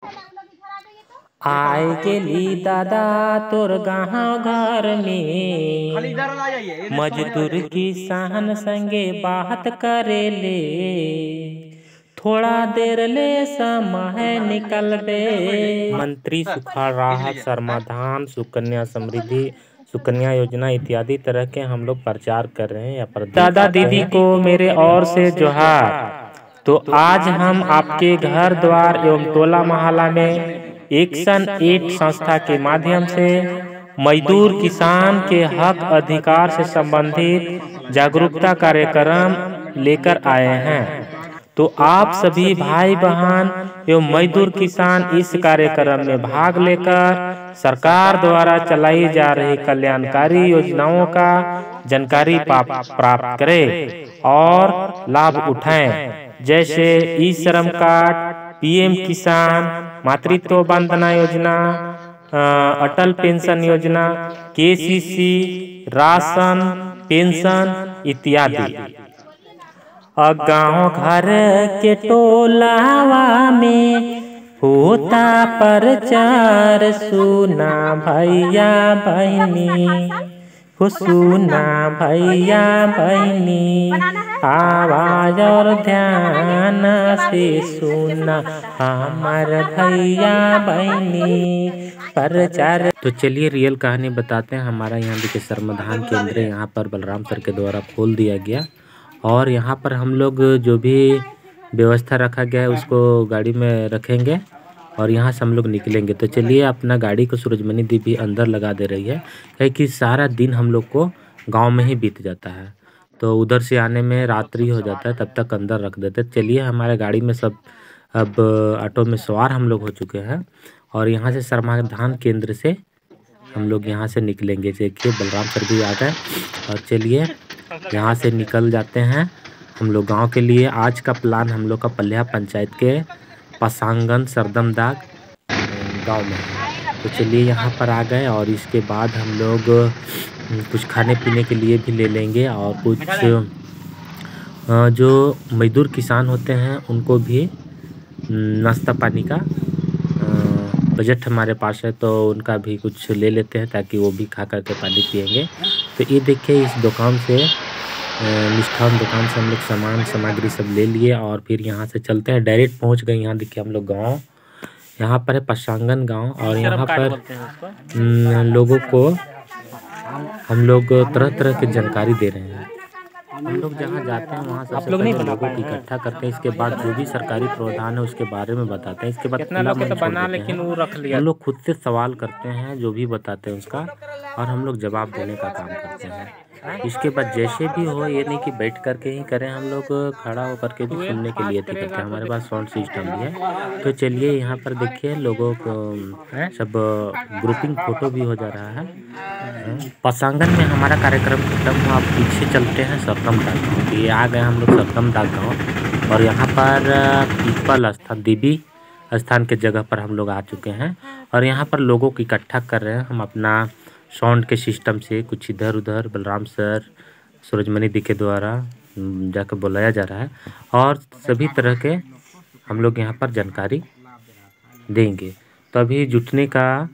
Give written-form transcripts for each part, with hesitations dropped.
आय गेली दादा तोर गाँव घर में, मजदूर किसान संगे बात करे ले, थोड़ा देर ले समय निकलबे। मंत्री सुखाड़ राहत समाधान सुकन्या समृद्धि सुकन्या योजना इत्यादि तरह के हम लोग प्रचार कर रहे हैं या पर दादा दीदी को मेरे ओर से जोहार। तो आज हम आपके घर द्वार एवं टोला मोहल्ला में एक्शन 8 संस्था के माध्यम से मजदूर किसान के हक अधिकार से संबंधित जागरूकता कार्यक्रम लेकर आए हैं। तो आप सभी भाई बहन एवं मजदूर किसान इस कार्यक्रम में भाग लेकर सरकार द्वारा चलाई जा रही कल्याणकारी योजनाओं का जानकारी प्राप्त करें और लाभ उठाएं, जैसे ई श्रम कार्ड, पीएम किसान, मातृत्व वंदना योजना, अटल पेंशन योजना, केसीसी, राशन, पेंशन इत्यादि। गाँव घर के टोलावा में होता प्रचार, सुना भैया बहनी हो, सुना भैया बहनी, आवाज और ध्यान से सुना हमार भैया बहनी प्रचार। तो चलिए रियल कहानी बताते हैं। हमारा यहाँ देखिए समाधान केंद्र यहाँ पर बलराम सर के द्वारा खोल दिया गया और यहाँ पर हम लोग जो भी व्यवस्था रखा गया है उसको गाड़ी में रखेंगे और यहाँ से हम लोग निकलेंगे। तो चलिए अपना गाड़ी को सूरजमणि दीदी अंदर लगा दे रही है कि सारा दिन हम लोग को गांव में ही बीत जाता है, तो उधर से आने में रात्रि हो जाता है, तब तक अंदर रख देते। चलिए हमारे गाड़ी में सब अब ऑटो में सवार हम लोग हो चुके हैं और यहाँ से समाधान केंद्र से हम लोग यहाँ से निकलेंगे। देखिए बलराम सर भी आ गए और चलिए यहाँ से निकल जाते हैं हम लोग गांव के लिए। आज का प्लान हम लोग का पल्लेहा पंचायत के पसांगन सरदमदाग गांव में है। तो चलिए यहाँ पर आ गए और इसके बाद हम लोग कुछ खाने पीने के लिए भी ले लेंगे और कुछ जो मजदूर किसान होते हैं उनको भी नाश्ता पानी का बजट हमारे पास है, तो उनका भी कुछ ले लेते हैं ताकि वो भी खा करके पानी पिएंगे। तो ये देखिए इस दुकान से मिष्ठान दुकान से हम लोग सामान सामग्री सब ले लिए और फिर यहाँ से चलते हैं, डायरेक्ट पहुँच गए। यहाँ देखिए हम लोग गाँव, यहाँ पर है पसांगन गांव और यहाँ पर लोगों को हम लोग तरह तरह की जानकारी दे रहे हैं। हम लोग जहाँ जाते हैं वहाँ सबसे पहले लोगों को इकट्ठा करते हैं, इसके बाद जो भी सरकारी प्रावधान है उसके बारे में बताते हैं, इसके बाद हम लोग खुद से सवाल करते हैं जो भी बताते हैं उसका और हम लोग जवाब देने का काम करते हैं। इसके बाद जैसे भी हो, ये नहीं कि बैठ करके ही करें, हम लोग खड़ा होकर के भी सुनने के लिए करते हैं। हमारे पास साउंड सिस्टम भी है। तो चलिए यहाँ पर देखिए लोगों को सब ग्रुपिंग फोटो भी हो जा रहा है। पसांगन में हमारा कार्यक्रम खत्म हुआ, आप पीछे चलते हैं सरदमदाग गाँव। ये आ गए हम लोग सरदमदाग गाँव और यहाँ पर पीपल स्थान देवी स्थान के जगह पर हम लोग आ चुके हैं और यहाँ पर लोगों को इकट्ठा कर रहे हैं हम अपना साउंड के सिस्टम से। कुछ इधर उधर बलराम सर सूरजमणि दी के द्वारा जाकर बुलाया जा रहा है और सभी तरह के हम लोग यहाँ पर जानकारी देंगे। तो अभी जुटने का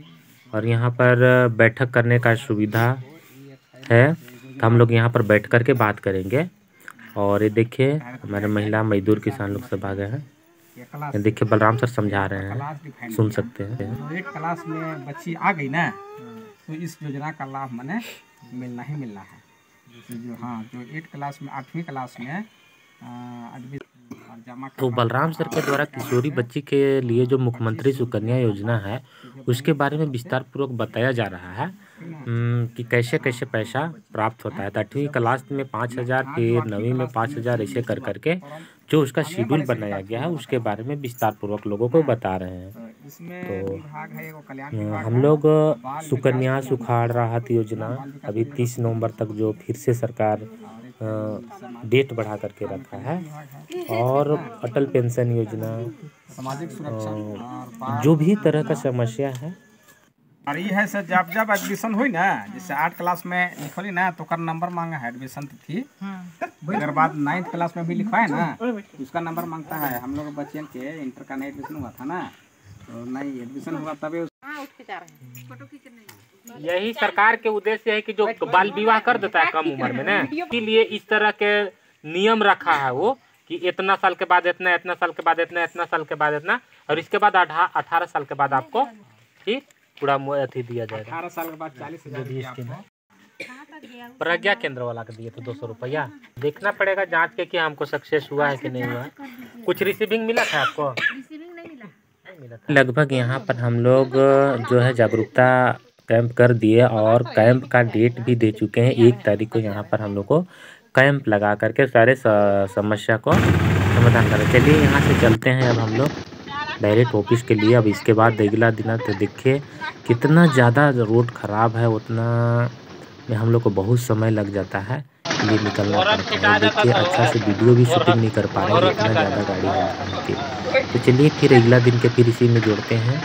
और यहाँ पर बैठक करने का सुविधा है, तो हम लोग यहाँ पर बैठ कर के बात करेंगे। और ये देखिए हमारे महिला मजदूर किसान लोग सब आ गए हैं। देखिए बलराम सर समझा रहे हैं, सुन सकते हैं। 8 क्लास में बच्ची आ गई ना, तो इस योजना का लाभ मैंने मिलना ही मिलना है। जो 8 क्लास में 8वीं क्लास में तो बलराम सर के द्वारा किशोरी बच्ची के लिए जो मुख्यमंत्री सुकन्या योजना है उसके बारे में विस्तार पूर्वक बताया जा रहा है कि कैसे कैसे पैसा प्राप्त होता है। 8वीं क्लास में 5,000, फिर 9वीं में 5,000, ऐसे कर करके जो उसका शेड्यूल बनाया गया है उसके बारे में विस्तार पूर्वक लोगों को बता रहे हैं। तो हम लोग सुकन्या सुखाड़ राहत योजना अभी 30 नवंबर तक जो फिर से सरकार डेट बढ़ा करके रखा है, और अटल पेंशन योजना, सामाजिक सुरक्षा, जो भी तरह का समस्या है। और ये है सर, जब जब एडमिशन हुई ना, जैसे 8 क्लास में लिखोली ना तो कर नंबर मांगा है एडमिशन थी। अगर बाद 9th क्लास में भी लिखवाए ना उसका नंबर मांगता है। हम लोग बच्चन के इंटर का एडमिशन हुआ था ना, तो नहीं एडमिशन हुआ तभी यही सरकार के उद्देश्य है कि जो बाल विवाह कर देता है कम उम्र में ना, इसीलिए इस तरह के नियम रखा है वो कि इतना साल के बाद इतना, इतना साल के बाद इतना, इतना साल के बाद इतना, और इसके बाद 18 साल के बाद आपको फिर पूरा अथी दिया जाएगा। 18 साल के बाद 40,000 प्रज्ञा केंद्र वाला के दिए तो 200 रुपया। देखना पड़ेगा जांच के कि हमको सक्सेस हुआ है कि नहीं हुआ है। कुछ रिसीविंग मिला था आपको? लगभग यहाँ पर हम लोग जो है जागरूकता कैंप कर दिए और कैंप का डेट भी दे चुके हैं। 1 तारीख को यहाँ पर हम लोग को कैंप लगा करके सारे समस्या को समाधान करें। चलिए यहाँ से चलते हैं अब हम लोग डायरेक्ट ऑफिस के लिए। अब इसके बाद अगला दिन तो देखिए कितना ज़्यादा रोड ख़राब है, उतना में हम लोग को बहुत समय लग जाता है, इसलिए निकलना पड़ता है। देखिए अच्छा से वीडियो भी शूटिंग नहीं कर पा रहे हैं, इतना ज़्यादा गाड़ी है। तो चलिए फिर अगला दिन के फिर इसी में जोड़ते हैं।